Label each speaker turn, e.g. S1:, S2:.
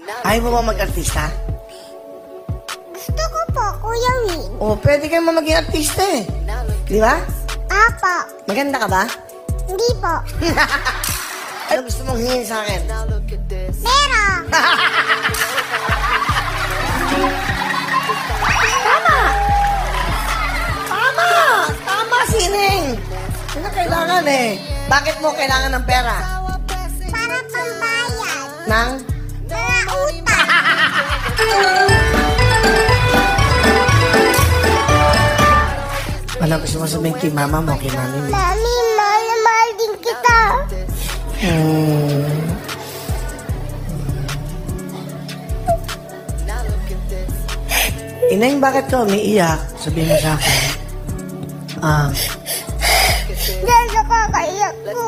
S1: Ayaw mo ba mag-artista?
S2: Gusto ko po, Kuya Win.
S1: O, pwede ka naman maging artista eh. Di ba?
S2: Apo.
S1: Maganda ka ba?
S2: Hindi po.
S1: Ano gusto mong hingin sa akin?
S2: Pero,
S1: Tama, Sineng! Ano kailangan eh? Bakit mo kailangan ng pera?
S2: para pambayad.
S1: Nang?
S2: Mga utang.
S1: Ano gusto mo sabihin kay mama mo, kay mami mo?
S2: Mami, mahal na mahal din kita.
S1: Ineng, bakit ka umiiyak? Sabihin mo sa akin.
S2: Dahil nakakaiyak ko.